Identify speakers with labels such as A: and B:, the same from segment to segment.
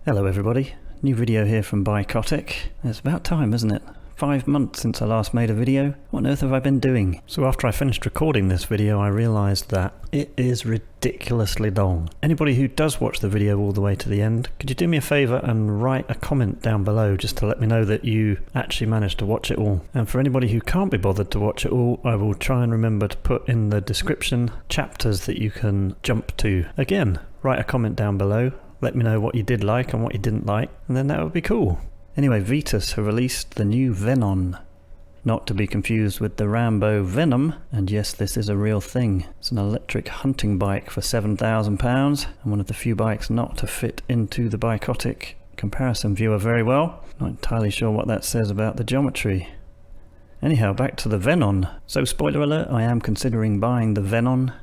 A: Hello everybody, new video here from Bikotic. It's about time, isn't it? 5 months since I last made a video. What on earth have I been doing? So after I finished recording this video, I realised that it is ridiculously long. Anybody who does watch the video all the way to the end, could you do me a favour and write a comment down below just to let me know that you actually managed to watch it all? And for anybody who can't be bothered to watch it all, I will try and remember to put in the description chapters that you can jump to. Again, write a comment down below. Let me know what you did like and what you didn't like, and then that would be cool. Anyway, Vitus have released the new Venon. Not to be confused with the Rambo Venom, and yes, this is a real thing. It's an electric hunting bike for £7,000, and one of the few bikes not to fit into the Bikotic comparison viewer very well. Not entirely sure what that says about the geometry. Anyhow, back to the Venon. So spoiler alert, I am considering buying the Venon.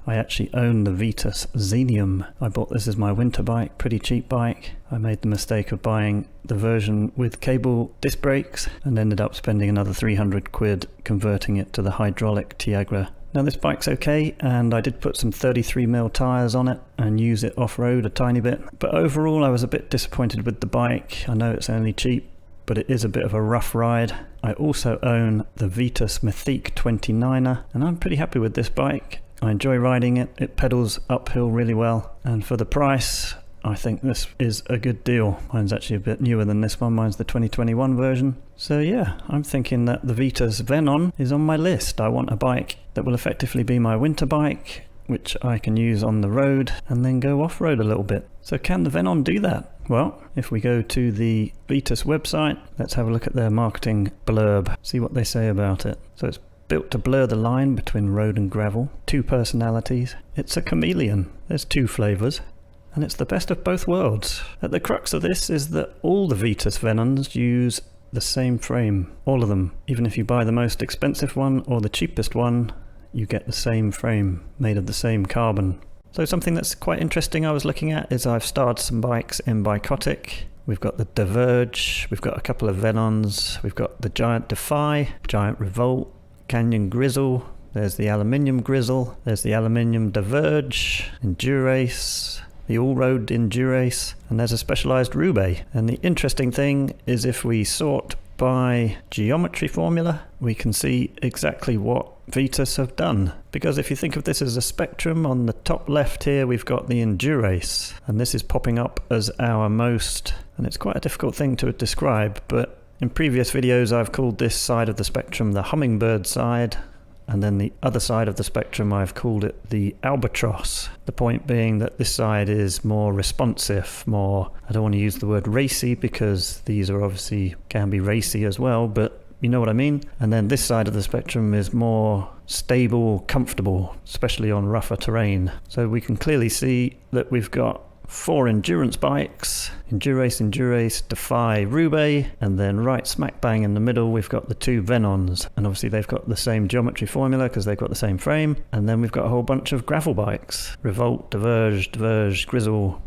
A: I actually own the Vitus Xenium. I bought this as my winter bike, pretty cheap bike. I made the mistake of buying the version with cable disc brakes and ended up spending another 300 quid converting it to the hydraulic Tiagra. Now this bike's okay, and I did put some 33mm tyres on it and use it off-road a tiny bit. But overall I was a bit disappointed with the bike. I know it's only cheap, but it is a bit of a rough ride. I also own the Vitus Mythique 29er, and I'm pretty happy with this bike. I enjoy riding it, it pedals uphill really well, and for the price I think this is a good deal. Mine's actually a bit newer than this one, mine's the 2021 version. So yeah, I'm thinking that the Vitus Venon is on my list. I want a bike that will effectively be my winter bike, which I can use on the road and then go off-road a little bit. So can the Venon do that? Well, if we go to the Vitus website, let's have a look at their marketing blurb, see what they say about it. So it's built to blur the line between road and gravel, 2 personalities. It's a chameleon. There's 2 flavours, and it's the best of both worlds. At the crux of this is that all the Vitus Venons use the same frame, all of them. Even if you buy the most expensive one or the cheapest one, you get the same frame, made of the same carbon. So something that's quite interesting I was looking at is I've starred some bikes in Bikotic. We've got the Diverge, we've got a couple of Venons, we've got the giant Defy, giant Revolt, Canyon Grizl, there's the aluminium Grizl, there's the aluminium Diverge, Endurace, the all-road Endurace, and there's a specialised Roubaix. And the interesting thing is if we sort by geometry formula, we can see exactly what Vitus have done. Because if you think of this as a spectrum, on the top left here we've got the Endurace, and this is popping up as our most, and it's quite a difficult thing to describe, but in previous videos I've called this side of the spectrum the hummingbird side, and then the other side of the spectrum I've called it the albatross. The point being that this side is more responsive, more, I don't want to use the word racy because these are obviously can be racy as well, but you know what I mean. And then this side of the spectrum is more stable, comfortable, especially on rougher terrain. So we can clearly see that we've got 4 endurance bikes, Endurace, Defy, Roubaix, and then right smack bang in the middle we've got the 2 Venons, and obviously they've got the same geometry formula because they've got the same frame. And then we've got a whole bunch of gravel bikes, Revolt, Diverge, Grizl.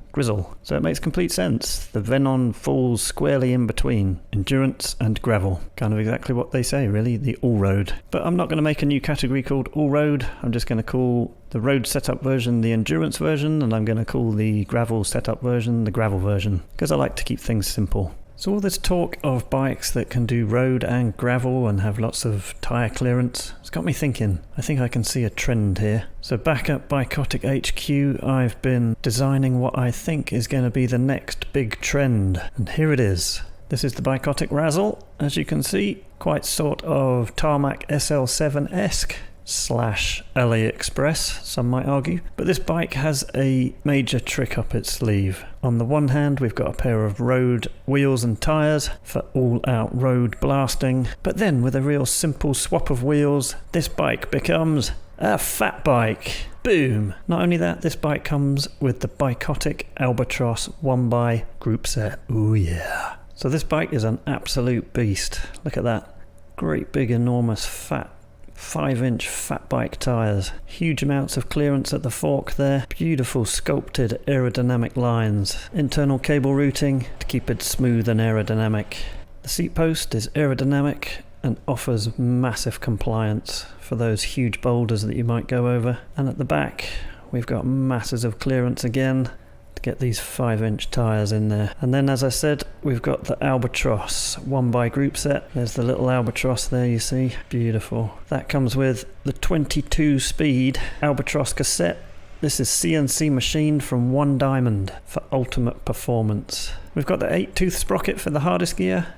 A: So it makes complete sense. The Venon falls squarely in between endurance and gravel. Kind of exactly what they say really, the all-road. But I'm not going to make a new category called all-road. I'm just going to call the road setup version the endurance version, and I'm going to call the gravel setup version the gravel version, because I like to keep things simple. So all this talk of bikes that can do road and gravel and have lots of tyre clearance, it's got me thinking. I think I can see a trend here. So back at Bikotic HQ, I've been designing what I think is going to be the next big trend. And here it is. This is the Bikotic Razzle. As you can see, quite sort of tarmac SL7-esque. / AliExpress, some might argue. But this bike has a major trick up its sleeve. On the one hand, we've got a pair of road wheels and tyres for all-out road blasting. But then, with a real simple swap of wheels, this bike becomes a fat bike. Boom! Not only that, this bike comes with the Bikotic Albatross 1x group set. Ooh yeah. So this bike is an absolute beast. Look at that. Great big enormous fat 5-inch fat bike tyres, huge amounts of clearance at the fork there, beautiful sculpted aerodynamic lines, internal cable routing to keep it smooth and aerodynamic. The seat post is aerodynamic and offers massive compliance for those huge boulders that you might go over, and at the back we've got masses of clearance again to get these 5-inch tyres in there. And then, as I said, we've got the Albatross 1x group set. There's the little Albatross there, you see. Beautiful. That comes with the 22 speed Albatross cassette. This is CNC machined from 1 diamond for ultimate performance. We've got the 8-tooth sprocket for the hardest gear.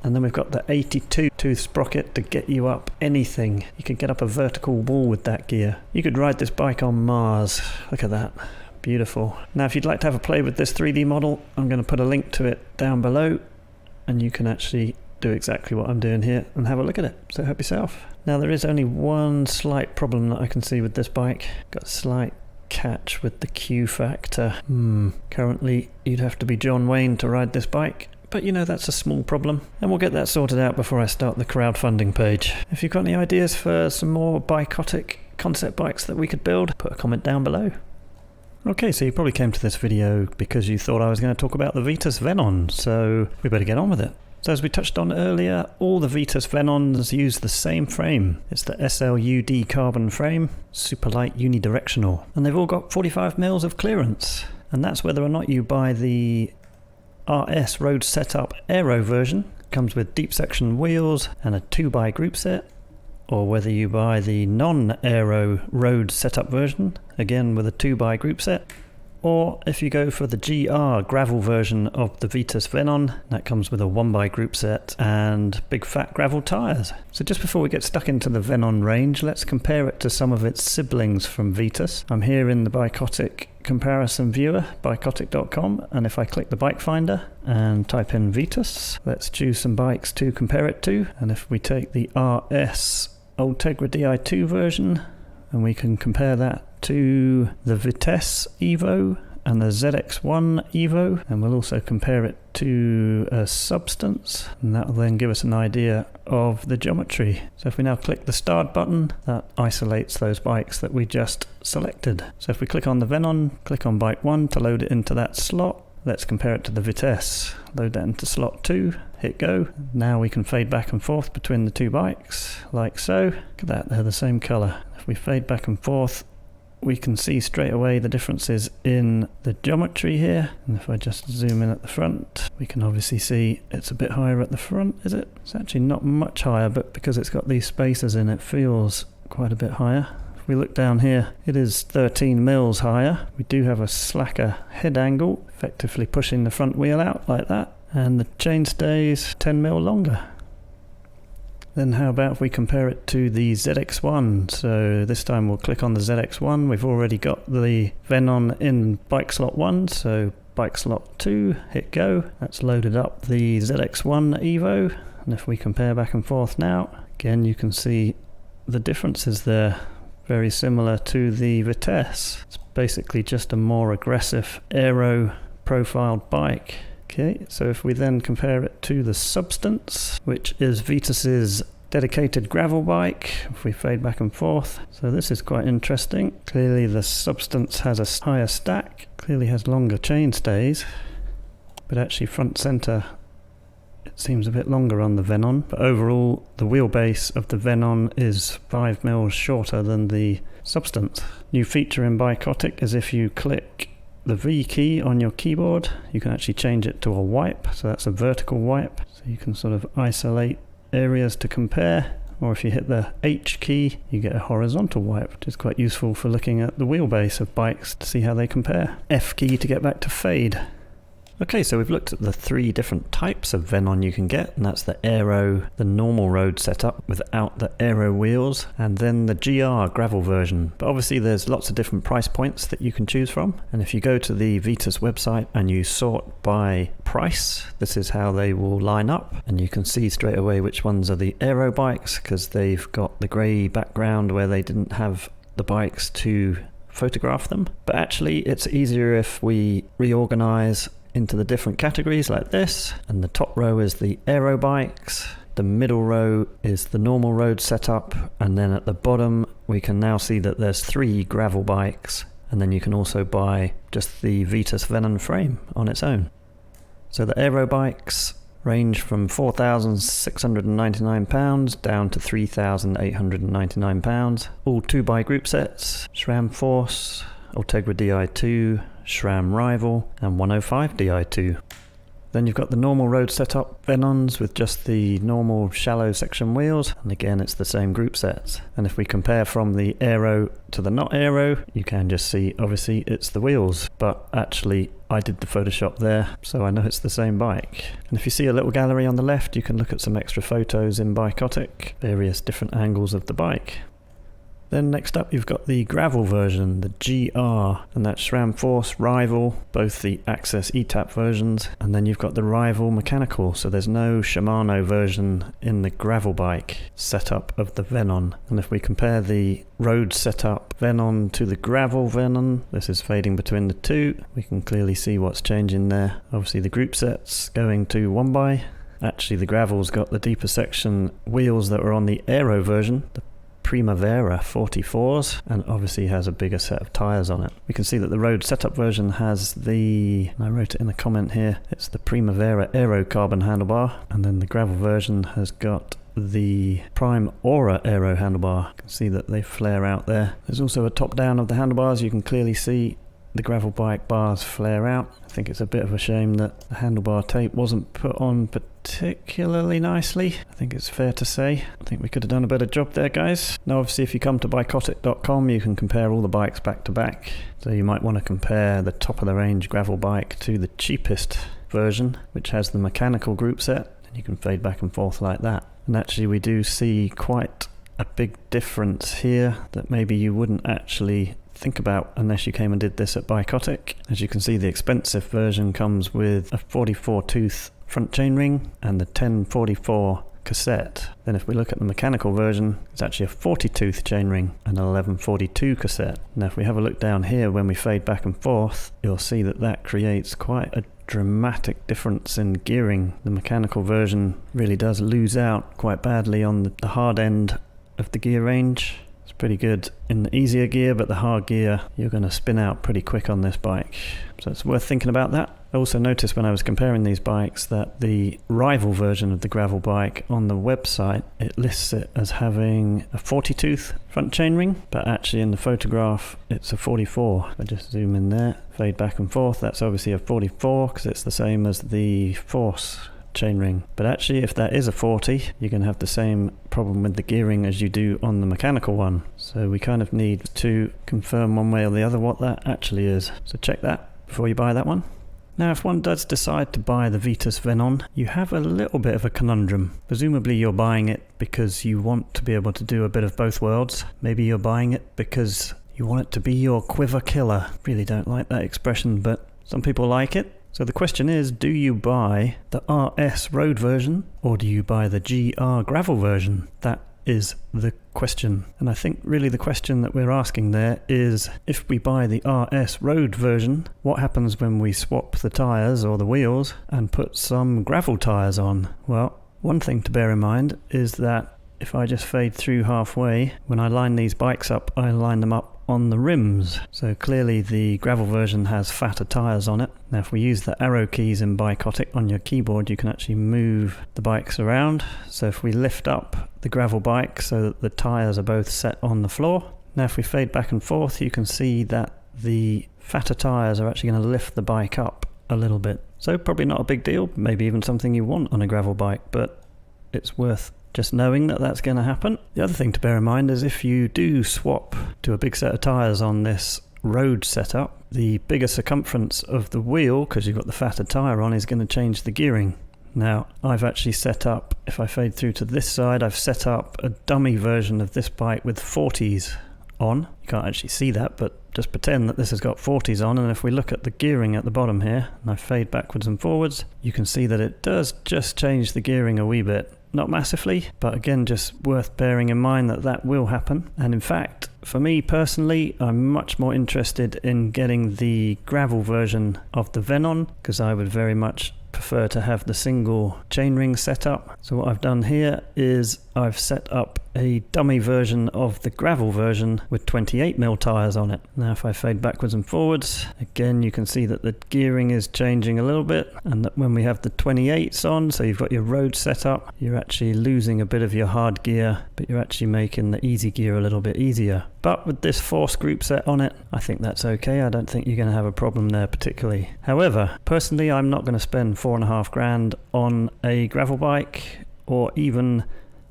A: And then we've got the 82-tooth sprocket to get you up anything. You could get up a vertical wall with that gear. You could ride this bike on Mars. Look at that. Beautiful. Now if you'd like to have a play with this 3D model, I'm going to put a link to it down below. And you can actually do exactly what I'm doing here and have a look at it. So help yourself. Now there is only one slight problem that I can see with this bike. Got a slight catch with the Q factor. Currently you'd have to be John Wayne to ride this bike. But you know, that's a small problem, and we'll get that sorted out before I start the crowdfunding page. If you've got any ideas for some more Bikotic concept bikes that we could build, put a comment down below. Okay, so you probably came to this video because you thought I was going to talk about the Vitus Venon, so we better get on with it. So as we touched on earlier, all the Vitus Venons use the same frame. It's the SLUD carbon frame, super light unidirectional, and they've all got 45mm of clearance. And that's whether or not you buy the RS Road Setup Aero version, comes with deep section wheels and a 2x group set, or whether you buy the non-Aero Road Setup version, again with a 2x group set, or if you go for the GR gravel version of the Vitus Venon, that comes with a 1x group set and big fat gravel tyres. So just before we get stuck into the Venon range, let's compare it to some of its siblings from Vitus. I'm here in the Bikotic comparison viewer, bikotic.com, and if I click the bike finder and type in Vitus, let's choose some bikes to compare it to. And if we take the RS Ultegra Di2 version, and we can compare that to the Vitesse EVO and the ZX1 EVO, and we'll also compare it to a Substance, and that will then give us an idea of the geometry. So if we now click the start button, that isolates those bikes that we just selected. So if we click on the Venon, click on bike 1 to load it into that slot. Let's compare it to the Vitesse. Load that into slot 2, hit go. Now we can fade back and forth between the two bikes, like so. Look at that, they're the same colour. If we fade back and forth, we can see straight away the differences in the geometry here. And if I just zoom in at the front, we can obviously see it's a bit higher at the front, is it? It's actually not much higher, but because it's got these spacers in, it feels quite a bit higher. If we look down here, it is 13mm higher. We do have a slacker head angle, effectively pushing the front wheel out like that. And the chainstay's 10mm longer. Then how about if we compare it to the ZX1? So this time we'll click on the ZX1. We've already got the Venon in bike slot 1, so bike slot 2, hit go. That's loaded up the ZX1 EVO. And if we compare back and forth now, again you can see the differences there. Very similar to the Vitesse. It's basically just a more aggressive aero profiled bike. Okay, so if we then compare it to the Substance, which is Vitus's dedicated gravel bike, if we fade back and forth, so this is quite interesting. Clearly the Substance has a higher stack, clearly has longer chainstays, but actually front center it seems a bit longer on the Venon. But overall the wheelbase of the Venon is 5mm shorter than the Substance. New feature in Bikotic is if you click the V key on your keyboard, you can actually change it to a wipe, so that's a vertical wipe, so you can sort of isolate areas to compare, or if you hit the H key you get a horizontal wipe, which is quite useful for looking at the wheelbase of bikes to see how they compare. F key to get back to fade. Okay, so we've looked at the 3 different types of Venon you can get, and that's the Aero, the normal road setup without the Aero wheels, and then the GR gravel version. But obviously there's lots of different price points that you can choose from, and if you go to the Vitus website and you sort by price, this is how they will line up, and you can see straight away which ones are the Aero bikes, because they've got the grey background where they didn't have the bikes to photograph them. But actually it's easier if we reorganize into the different categories like this, and the top row is the aero bikes, the middle row is the normal road setup, and then at the bottom we can now see that there's 3 gravel bikes, and then you can also buy just the Vitus Venon frame on its own. So the aero bikes range from £4,699 down to £3,899, all 2x group sets, SRAM Force, Ultegra Di2, SRAM Rival, and 105 Di2. Then you've got the normal road setup Venons with just the normal shallow section wheels, and again it's the same group sets. And if we compare from the aero to the not aero, you can just see obviously it's the wheels, but actually I did the Photoshop there, so I know it's the same bike. And if you see a little gallery on the left, you can look at some extra photos in Bikotic, various different angles of the bike. Then next up you've got the gravel version, the GR, and that's SRAM Force, Rival, both the Access ETAP versions, and then you've got the Rival mechanical, so there's no Shimano version in the gravel bike setup of the Venon. And if we compare the road setup Venon to the gravel Venon, this is fading between the two, we can clearly see what's changing there. Obviously the group set's going to 1x. Actually the gravel's got the deeper section wheels that were on the aero version, the Primavera 44s, and obviously has a bigger set of tyres on it. We can see that the road setup version has the, I wrote it in the comment here, it's the Primavera Aero carbon handlebar, and then the gravel version has got the Prime Aura Aero handlebar. You can see that they flare out there. There's also a top down of the handlebars. You can clearly see the gravel bike bars flare out. I think it's a bit of a shame that the handlebar tape wasn't put on particularly nicely. I think it's fair to say. I think we could have done a better job there, guys. Now obviously if you come to bikotic.com you can compare all the bikes back to back. So you might want to compare the top of the range gravel bike to the cheapest version, which has the mechanical group set, and you can fade back and forth like that. And actually we do see quite a big difference here that maybe you wouldn't actually think about unless you came and did this at Bikotic. As you can see, the expensive version comes with a 44 tooth front chainring and the 1044 cassette. Then if we look at the mechanical version, it's actually a 40 tooth chainring and an 1142 cassette. Now if we have a look down here, when we fade back and forth, you'll see that that creates quite a dramatic difference in gearing. The mechanical version really does lose out quite badly on the hard end of the gear range. Pretty good in the easier gear, but the hard gear you're going to spin out pretty quick on this bike, so it's worth thinking about that. I also noticed when I was comparing these bikes that the Rival version of the gravel bike on the website, it lists it as having a 40 tooth front chainring, but actually in the photograph it's a 44. If I just zoom in there, fade back and forth, that's obviously a 44 because it's the same as the Force chainring. But actually if that is a 40, you're going to have the same problem with the gearing as you do on the mechanical one. So we kind of need to confirm one way or the other what that actually is. So check that before you buy that one. Now if one does decide to buy the Vitus Venon, you have a little bit of a conundrum. Presumably you're buying it because you want to be able to do a bit of both worlds. Maybe you're buying it because you want it to be your quiver killer. Really don't like that expression, but some people like it. So the question is, do you buy the RS road version or do you buy the GR gravel version? That is the question. And I think really the question that we're asking there is, if we buy the RS road version, what happens when we swap the tyres or the wheels and put some gravel tyres on? Well, one thing to bear in mind is that if I just fade through halfway, when I line these bikes up, I line them up on the rims. So clearly the gravel version has fatter tyres on it. Now if we use the arrow keys in Bikotic on your keyboard, you can actually move the bikes around. So if we lift up the gravel bike so that the tyres are both set on the floor. Now if we fade back and forth, you can see that the fatter tyres are actually going to lift the bike up a little bit. So probably not a big deal, maybe even something you want on a gravel bike, but it's worth just knowing that that's going to happen. The other thing to bear in mind is if you do swap to a big set of tyres on this road setup, the bigger circumference of the wheel, because you've got the fatter tyre on, is going to change the gearing. Now I've actually set up, if I fade through to this side, I've set up a dummy version of this bike with 40s on. You can't actually see that, but just pretend that this has got 40s on, and if we look at the gearing at the bottom here and I fade backwards and forwards, you can see that it does just change the gearing a wee bit. Not massively, but again, just worth bearing in mind that that will happen. And in fact, for me personally, I'm much more interested in getting the gravel version of the Venon, because I would very much prefer to have the single chainring set up. So what I've done here is I've set up a dummy version of the gravel version with 28mm tyres on it. Now if I fade backwards and forwards, again you can see that the gearing is changing a little bit, and that when we have the 28s on, so you've got your road set up, you're actually losing a bit of your hard gear, but you're actually making the easy gear a little bit easier. But with this force group set on it, I think that's okay. I don't think you're going to have a problem there particularly. However, personally I'm not going to spend $4,500 on a gravel bike, or even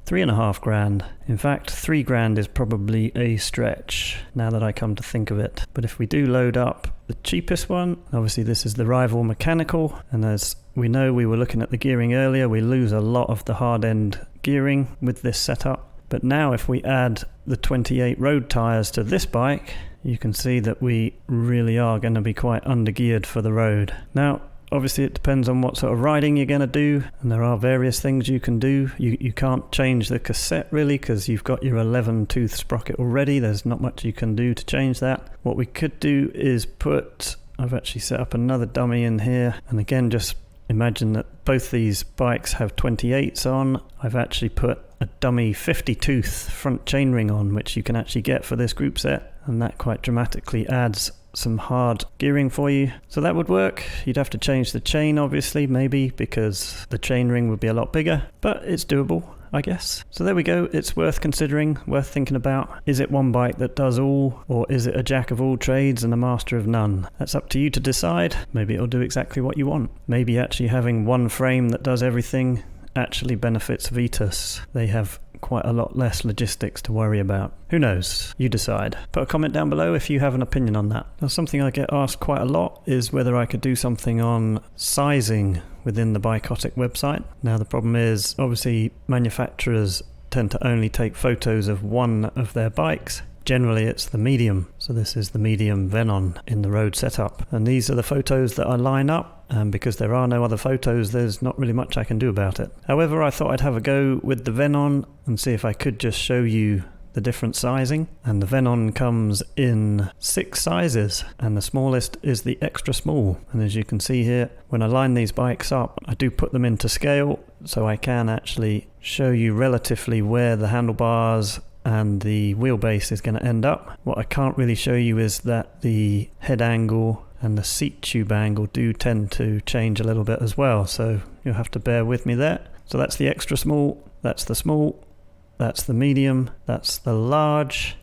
A: $3,500. In fact, $3,000 is probably a stretch now that I come to think of it. But if we do load up the cheapest one, obviously this is the Rival Mechanical, and as we know, we were looking at the gearing earlier, we lose a lot of the hard end gearing with this setup. But now if we add the 28 road tyres to this bike, you can see that we really are going to be quite undergeared for the road. Now, obviously it depends on what sort of riding you're going to do, and there are various things you can do. You can't change the cassette really, because you've got your 11 tooth sprocket already. There's not much you can do to change that. What we could do is I've actually set up another dummy in here, and again just imagine that both these bikes have 28s on. I've actually put a dummy 50 tooth front chainring on, which you can actually get for this group set, and that quite dramatically adds some hard gearing for you. So that would work. You'd have to change the chain obviously, maybe, because the chainring would be a lot bigger, but it's doable, I guess. So there we go. It's worth considering, worth thinking about. Is it one bike that does all, or is it a jack of all trades and a master of none? That's up to you to decide. Maybe it'll do exactly what you want. Maybe actually having one frame that does everything actually benefits Vitus. They have quite a lot less logistics to worry about. Who knows? You decide. Put a comment down below if you have an opinion on that. Now, something I get asked quite a lot is whether I could do something on sizing within the Bikotic website. Now the problem is, obviously manufacturers tend to only take photos of one of their bikes. Generally it's the medium, so this is the medium Venon in the road setup, and these are the photos that I line up, and because there are no other photos there's not really much I can do about it. However, I thought I'd have a go with the Venon and see if I could just show you the different sizing, and the Venon comes in 6 sizes, and the smallest is the extra small. And as you can see here, when I line these bikes up, I do put them into scale so I can actually show you relatively where the handlebars and the wheelbase is going to end up. What I can't really show you is that the head angle and the seat tube angle do tend to change a little bit as well, so you'll have to bear with me there. So that's the extra small, that's the small, that's the medium, that's the large,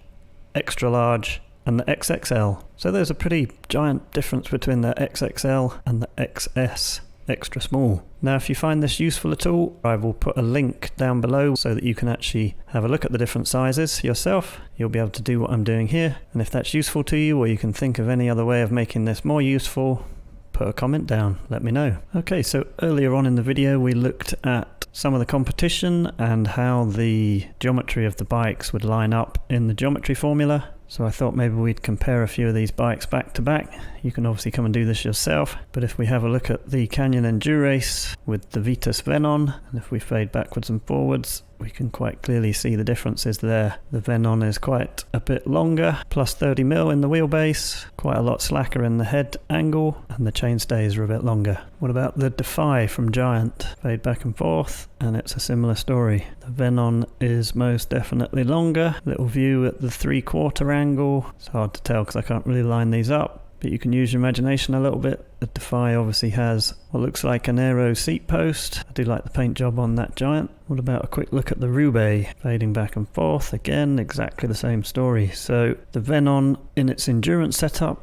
A: extra large, and the XXL. So there's a pretty giant difference between the XXL and the XS extra small. Now if you find this useful at all, I will put a link down below so that you can actually have a look at the different sizes yourself. You'll be able to do what I'm doing here, and if that's useful to you, or you can think of any other way of making this more useful, put a comment down, let me know. Okay, so earlier on in the video we looked at some of the competition and how the geometry of the bikes would line up in the geometry formula. So I thought maybe we'd compare a few of these bikes back to back. You can obviously come and do this yourself, but if we have a look at the Canyon Endurace with the Vitus Venon, and if we fade backwards and forwards, we can quite clearly see the differences there. The Venon is quite a bit longer, plus 30mm in the wheelbase, quite a lot slacker in the head angle, and the chainstays are a bit longer. What about the Defy from Giant? Fade back and forth, and it's a similar story. The Venon is most definitely longer. Little view at the 3/4 angle. It's hard to tell because I can't really line these up, but you can use your imagination a little bit. The Defy obviously has what looks like an aero seat post. I do like the paint job on that Giant. What about a quick look at the Roubaix? Fading back and forth, again exactly the same story. So the Venon in its endurance setup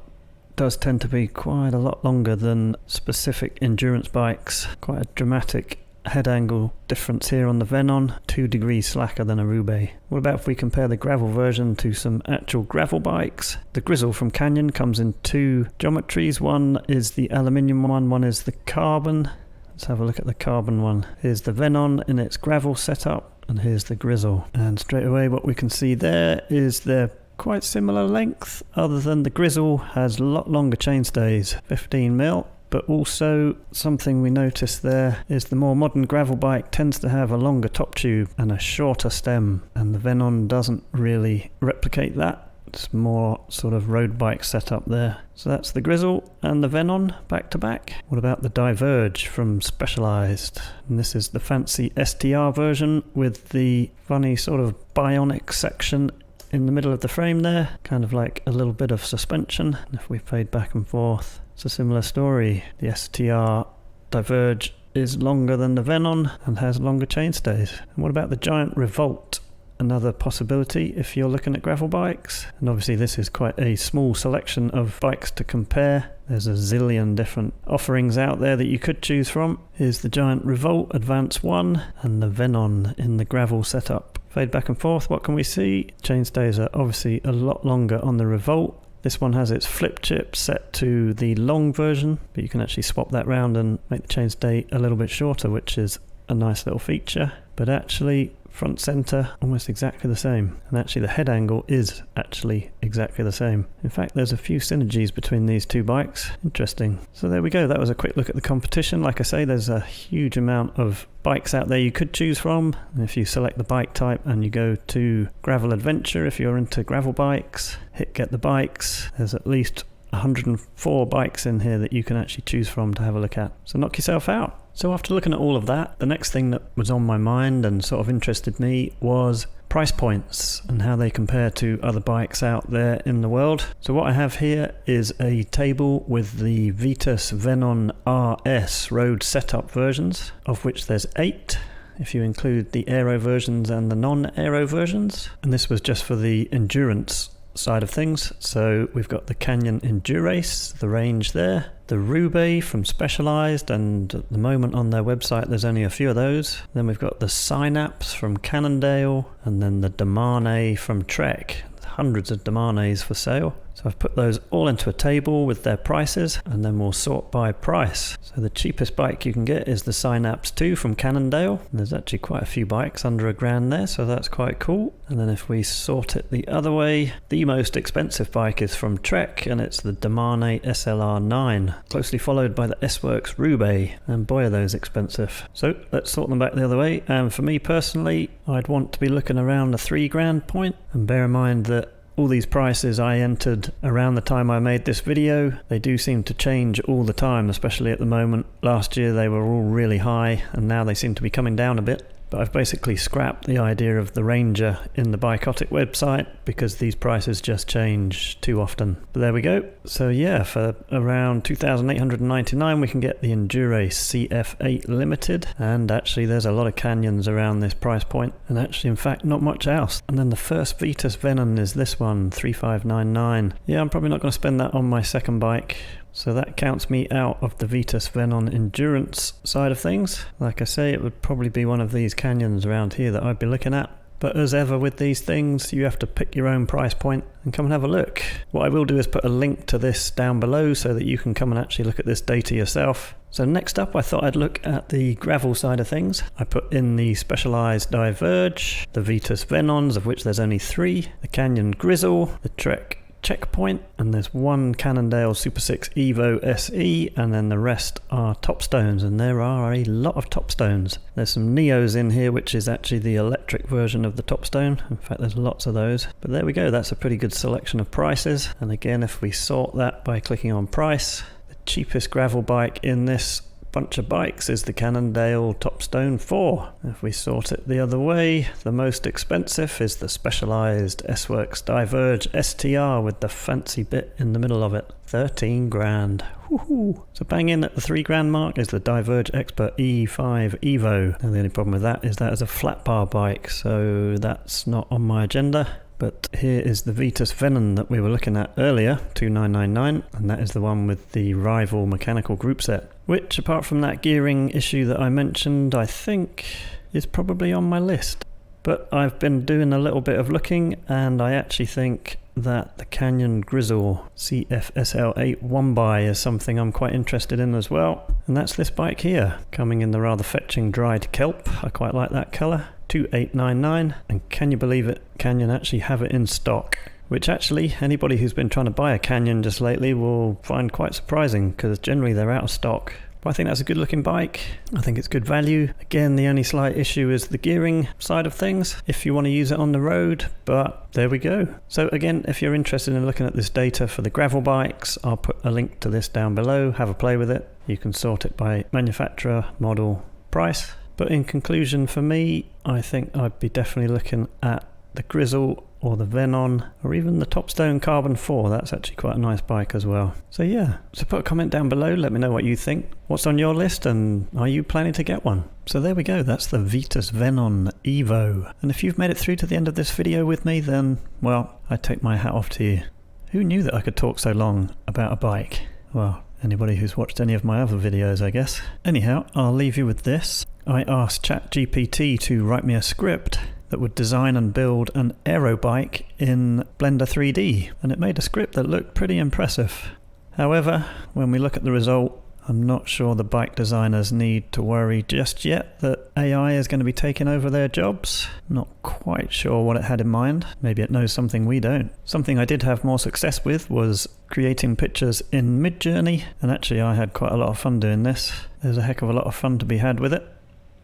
A: does tend to be quite a lot longer than specific endurance bikes. Quite a dramatic head angle difference here on the Venon, 2 degrees slacker than a Roubaix. What about if we compare the gravel version to some actual gravel bikes? The Grizl from Canyon comes in 2 geometries. One is the aluminium one is the carbon. Let's have a look at the carbon one. Here's the Venon in its gravel setup, and here's the Grizl. And straight away what we can see there is they're quite similar length, other than the Grizl has a lot longer chainstays, 15mm. But also something we noticed there is the more modern gravel bike tends to have a longer top tube and a shorter stem, and the Venon doesn't really replicate that. It's more sort of road bike setup there. So that's the Grizl and the Venon back to back. What about the Diverge from Specialized? And this is the fancy STR version with the funny sort of bionic section in the middle of the frame there, kind of like a little bit of suspension. And if we fade back and forth, it's a similar story. The STR Diverge is longer than the Venon and has longer chainstays. And what about the giant Revolt? Another possibility if you're looking at gravel bikes. And obviously this is quite a small selection of bikes to compare. There's a zillion different offerings out there that you could choose from. Here's the giant Revolt Advance 1 and the Venon in the gravel setup. Fade back and forth, what can we see? Chainstays are obviously a lot longer on the Revolt. This one has its flip chip set to the long version, but you can actually swap that round and make the chainstay a little bit shorter, which is a nice little feature. But actually, front center almost exactly the same, and actually the head angle is actually exactly the same. In fact, there's a few synergies between these two bikes. Interesting. So there we go, that was a quick look at the competition. Like I say, there's a huge amount of bikes out there you could choose from, and if you select the bike type and you go to Gravel Adventure, if you're into gravel bikes, hit get the bikes, there's at least 104 bikes in here that you can actually choose from to have a look at. So knock yourself out. So after looking at all of that, the next thing that was on my mind and sort of interested me was price points and how they compare to other bikes out there in the world. So what I have here is a table with the Vitus Venon RS road setup versions, of which there's 8. If you include the aero versions and the non-aero versions. And this was just for the endurance side of things. So we've got the Canyon Endurace, the Range there, the Roubaix from Specialized, and at the moment on their website there's only a few of those. Then we've got the Synapse from Cannondale, and then the Domane from Trek. Hundreds of Domanes for sale. So I've put those all into a table with their prices, and then we'll sort by price. So the cheapest bike you can get is the Synapse 2 from Cannondale. And there's actually quite a few bikes under £1,000 there, so that's quite cool. And then if we sort it the other way, the most expensive bike is from Trek, and it's the Domane SLR9, closely followed by the S-Works Roubaix, and boy are those expensive. So let's sort them back the other way, and for me personally, I'd want to be looking around the £3,000 point, and bear in mind that all these prices I entered around the time I made this video. They do seem to change all the time, especially at the moment. Last year they were all really high, and now they seem to be coming down a bit. But I've basically scrapped the idea of the Ranger in the Bikotic website because these prices just change too often. But there we go. So yeah, for around $2,899 we can get the Endurace CF8 Limited, and actually there's a lot of Canyons around this price point, and actually in fact not much else. And then the first Vitus Venon is this one, $3,599. Yeah, I'm probably not going to spend that on my second bike. So that counts me out of the Vitus Venon endurance side of things. Like I say, it would probably be one of these Canyons around here that I'd be looking at. But as ever with these things, you have to pick your own price point and come and have a look. What I will do is put a link to this down below so that you can come and actually look at this data yourself. So next up, I thought I'd look at the gravel side of things. I put in the Specialized Diverge, the Vitus Venons, of which there's only 3, the Canyon Grizl, the Trek Checkpoint, and there's one Cannondale Super 6 EVO SE, and then the rest are Topstones, and there are a lot of Topstones. There's some Neos in here, which is actually the electric version of the Topstone. In fact, there's lots of those. But there we go, that's a pretty good selection of prices. And again, if we sort that by clicking on price, the cheapest gravel bike in this bunch of bikes is the Cannondale Topstone 4. If we sort it the other way, the most expensive is the Specialized S-Works Diverge STR with the fancy bit in the middle of it. 13 grand. Woohoo! So bang in at the £3,000 mark is the Diverge Expert E5 EVO. And the only problem with that is that is a flat bar bike, so that's not on my agenda. But here is the Vitus Venon that we were looking at earlier, $2,999, and that is the one with the rival mechanical group set, which apart from that gearing issue that I mentioned, I think is probably on my list. But I've been doing a little bit of looking, and I actually think that the Canyon Grizl CFSL8 1x is something I'm quite interested in as well. And that's this bike here, coming in the rather fetching dried kelp. I quite like that colour. $2,899, and can you believe it, Canyon actually have it in stock, which actually anybody who's been trying to buy a Canyon just lately will find quite surprising, because generally they're out of stock. But I think that's a good looking bike. I think it's good value. Again, the only slight issue is the gearing side of things, if you want to use it on the road, but there we go. So again, if you're interested in looking at this data for the gravel bikes, I'll put a link to this down below. Have a play with it. You can sort it by manufacturer, model, price. But in conclusion, for me, I think I'd be definitely looking at the Grizl or the Venon or even the Topstone Carbon 4. That's actually quite a nice bike as well. So yeah, so put a comment down below, let me know what you think. What's on your list and are you planning to get one? So there we go, that's the Vitus Venon EVO. And if you've made it through to the end of this video with me, then, well, I take my hat off to you. Who knew that I could talk so long about a bike? Well, anybody who's watched any of my other videos, I guess. Anyhow, I'll leave you with this. I asked ChatGPT to write me a script that would design and build an aero bike in Blender 3D, and it made a script that looked pretty impressive. However, when we look at the result, I'm not sure the bike designers need to worry just yet that AI is going to be taking over their jobs. Not quite sure what it had in mind. Maybe it knows something we don't. Something I did have more success with was creating pictures in Midjourney, and actually I had quite a lot of fun doing this. There's a heck of a lot of fun to be had with it.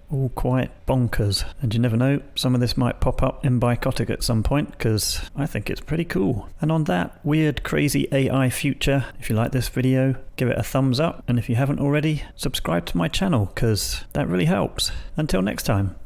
A: All quite bonkers, and you never know, some of this might pop up in Bikotic at some point because I think it's pretty cool. And on that weird crazy AI future, if you like this video, give it a thumbs up, and if you haven't already, subscribe to my channel because that really helps. Until next time.